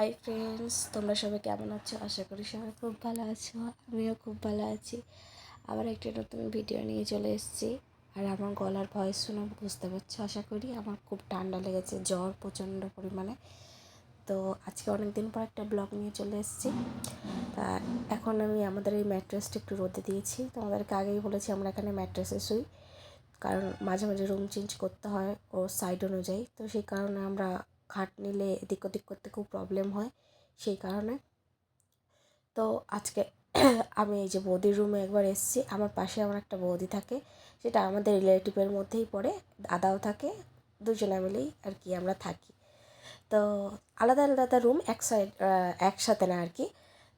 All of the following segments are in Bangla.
হাই ফ্রেন্ডস, তোমরা সবাই কেমন আছো? আশা করি সবাই খুব ভালো আছো। আমিও খুব ভালো আছি। আবার একটা নতুন ভিডিও নিয়ে চলে এসেছি। আর আমার গলার ভয়েস শুনে বুঝতে পারছো আশা করি। আমার খুব ঠান্ডা লেগেছে, জ্বর প্রচণ্ড পরিমাণে। তো আজকে অনেক দিন পর একটা ব্লগ নিয়ে চলে এসেছি। তা এখন আমি আমাদের এই ম্যাট্রেসটা একটু রোদে দিয়েছি। তোমাদেরকে আগেই বলেছি আমরা এখানে ম্যাট্রেসে শুই, কারণ মাঝে মাঝে রুম চেঞ্জ করতে হয় ও সাইড অনুযায়ী। তো সেই কারণে আমরা খাট নিলে এদিক ওদিক করতে খুব প্রবলেম হয়, সেই কারণে। তো আজকে আমি এই যে বৌদির রুমে একবার এসেছি। আমার পাশে আমার একটা বৌদি থাকে, সেটা আমাদের রিলেটিভের মধ্যেই পড়ে, দাদাও থাকে, দুজনে মিলেই আর কি আমরা থাকি। তো আলাদা আলাদা রুম, একসাথে না আর কি।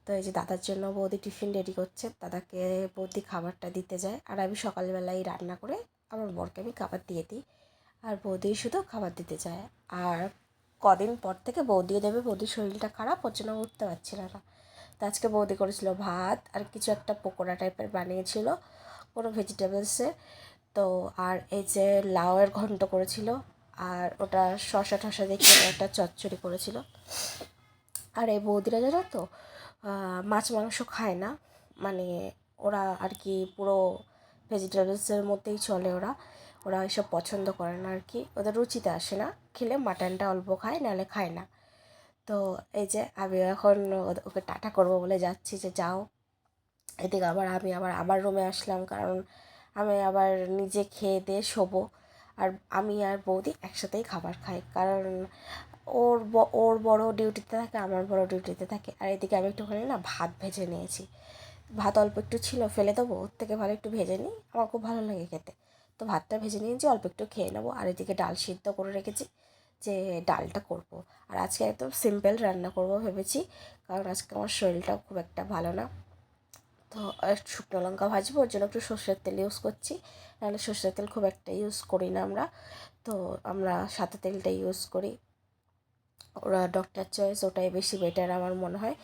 তো এই যে দাদার জন্য বৌদি টিফিন রেডি করছে, দাদাকে বৌদি খাবারটা দিতে যায়, আর আমি সকালবেলায় রান্না করে আমার বরকে আমি খাবার দিয়ে দিই, আর বৌদি শুধু খাবার দিতে যায়। আর কদিন পর থেকে বৌদিও দেবে, বৌদির শরীরটা খারাপ, ওর জন্য উঠতে পারছিল না। তো আজকে বৌদি করেছিল ভাত আর কিছু একটা পকোড়া টাইপের বানিয়েছিল কোনো ভেজিটেবলসে। তো আর এই যে লাউয়ের ঘন্ট করেছিল, আর ওটা শশা টশা দেখে একটা চচ্চড়ি করেছিল। আর এই বৌদিরা জানো তো মাছ মাংস খায় না, মানে ওরা আর কি পুরো ভেজিটেবলসের মধ্যেই চলে। ওরা ওরা এসব পছন্দ করে না আর কি, ওদের রুচিতে আসে না। খেলে মাটনটা অল্প খায়, নাহলে খায় না। তো এই যে আমি এখন ওকে টাটা করবো বলে যাচ্ছি, যে যাও। এদিকে আমি আমার রুমে আসলাম, কারণ আমি আবার নিজে খেয়ে দিয়ে শোবো। আর আমি আর বৌদি একসাথেই খাবার খাই, কারণ ওর বড় ডিউটিতে থাকে, আমার বড় ডিউটিতে থাকে। আর এদিকে আমি একটুখানি না ভাত ভেজে নিয়েছি। ভাত অল্প একটু ছিল, ফেলে দেবো, ওর থেকে ভালো একটু ভেজে নিই, আমার খুব ভালো লাগে খেতে। তো ভাতটা ভেজে নিয়েছি, অল্প একটু খেয়ে নেবো। আর এদিকে ডাল সিদ্ধ করে রেখেছি, যে ডালটা করব। আর আজকে একদম সিম্পল রান্না করব ভেবেছি, কারণ আজকে আমার শরীরটাও খুব একটা ভালো না। তো শুকনো লঙ্কা ভাজবো, ওর জন্য একটু সর্ষের তেল ইউজ করছি, নাহলে সর্ষের তেল খুব একটা ইউজ করি না আমরা। তো আমরা সাদা তেলটা ইউজ করি, ওরা ডক্টর চয়েস, ওটাই বেশি বেটার আমার মনে হয়।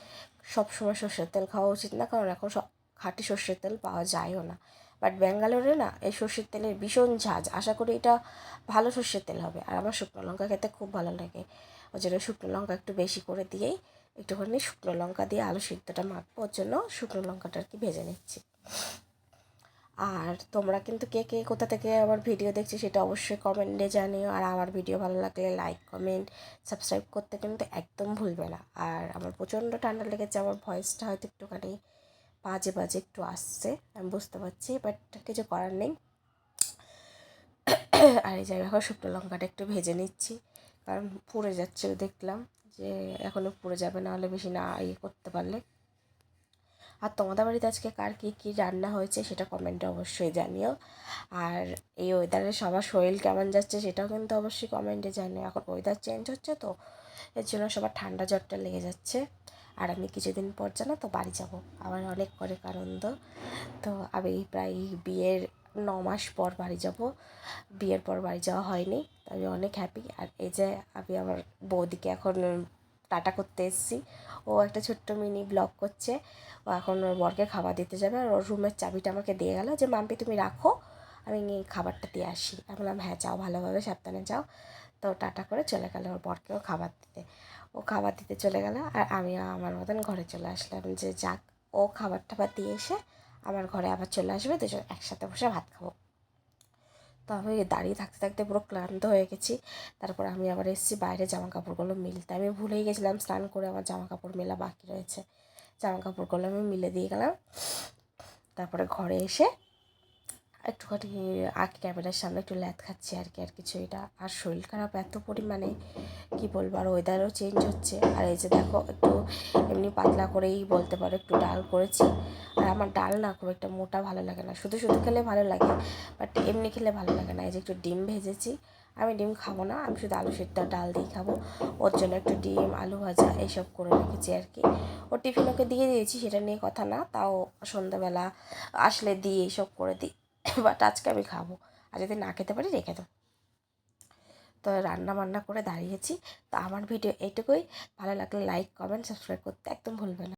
সব সময় সর্ষের তেল খাওয়া উচিত না, কারণ এখন সব খাঁটি সর্ষের তেল পাওয়া যায়ও না। বাট ব্যাঙ্গালোরে না এই সর্ষের তেলের ভীষণ ঝাঁজ, আশা করি এটা ভালো সর্ষের তেল হবে। আর আমার শুকনো লঙ্কা খেতে খুব ভালো লাগে, ওই জন্য শুকনো লঙ্কা একটু বেশি করে দিয়েই একটুখানি শুকনো লঙ্কা দিয়ে আলু সিদ্ধটা মাখবো, ওর জন্য শুকনো লঙ্কাটা আর কি ভেজে নিচ্ছি। আর তোমরা কিন্তু কে কে কোথা থেকে আমার ভিডিও দেখছি সেটা অবশ্যই কমেন্টে জানিও। আর আমার ভিডিও ভালো লাগলে লাইক, কমেন্ট, সাবস্ক্রাইব করতে কিন্তু একদম ভুলবে না। আর আমার প্রচণ্ড ঠান্ডা লেগেছে, আমার ভয়েসটা হয়তো একটুখানি বাজে বাজে একটু আসছে, আমি বুঝতে পারছি, বাট কিছু করার নেই। আর এই জায়গায় এখন শুকনো লঙ্কাটা একটু ভেজে নিচ্ছি, কারণ পুড়ে যাচ্ছিলো, দেখলাম যে এখনও পুড়ে যাবে, না হলে বেশি না ইয়ে করতে পারলে। আর তোমাদের বাড়িতে আজকে কার কী কী রান্না হয়েছে সেটা কমেন্টে অবশ্যই জানিও। আর এই ওয়েদারে সবার শরীর কেমন যাচ্ছে সেটাও কিন্তু অবশ্যই কমেন্টে জানিও। এখন ওয়েদার চেঞ্জ হচ্ছে, তো এর জন্য সবার ঠান্ডা জ্বরটা লেগে যাচ্ছে। আর আমি কিছুদিন পর জানো তো বাড়ি যাব, আমার অনেক আনন্দ। তো আমি প্রায় বিয়ের 9 মাস পর বাড়ি যাব, বিয়ের পর বাড়ি যাওয়া হয়নি, তো আমি অনেক হ্যাপি। আর এই যে আমি আমার বৌদিকে এখন টাটা করতে এসেছি, ও একটা ছোট্ট মিনি ব্লগ করছে, ও এখন ওর বরকে খাবার দিতে যাবে। আর ওর রুমের চাবিটা আমাকে দিয়ে গেল, যে মাম্পি তুমি রাখো, আমি খাবারটা দিয়ে আসি। আমি বললাম হ্যাঁ যাও, ভালোভাবে সাবধানে যাও। তো টাটা করে চলে গেল ওর বরকেও খাবার দিতে, ও খাবার দিতে চলে গেল। আর আমি আমার মতন ঘরে চলে আসলাম, যে যাক, ও খাবার টাবার দিয়ে এসে আমার ঘরে আবার চলে আসবে, দুজন একসাথে বসে ভাত খাবো। তো আমি দাঁড়িয়ে থাকতে থাকতে পুরো ক্লান্ত হয়ে গেছি। তারপর আমি আবার এসেছি বাইরে জামা কাপড়গুলো মিলতে, আমি ভুলেই গেছিলাম স্নান করে আমার জামা কাপড় মেলা বাকি রয়েছে। জামা কাপড়গুলো আমি মিলে দিয়ে গেলাম। তারপরে ঘরে এসে একটুখানি ক্যামেরার সামনে একটু ল্যাদ খাচ্ছি আর কি, আর কিছু এটা। আর শরীর খারাপ এত পরিমাণে কী বলবো, আর ওয়েদারও চেঞ্জ হচ্ছে। আর এই যে দেখো একটু এমনি পাতলা করেই বলতে পারো একটু ডাল করেছি। আর আমার ডাল না খুব একটা মোটা ভালো লাগে না, শুধু শুধু খেলে ভালো লাগে, বাট এমনি খেলে ভালো লাগে না। এই যে একটু ডিম ভেজেছি, আমি ডিম খাবো না, আমি শুধু আলু সিদ্ধ ডাল দিয়েই খাবো। ওর জন্য একটু ডিম, আলু ভাজা এইসব করে রেখেছি আর কি। ওর টিফিন ওকে দিয়ে দিয়েছি, সেটা নিয়ে কথা না, তাও সন্ধ্যাবেলা আসলে দিই, এইসব করে দিই। বাট আজকে আমি খাবো, আর যদি না খেতে পারি রেখে দেবো। তো রান্না বান্না করে দাঁড়িয়েছি। তো আমার ভিডিও এইটুকুই, ভালো লাগলে লাইক, কমেন্ট, সাবস্ক্রাইব করতে একদম ভুলবে না।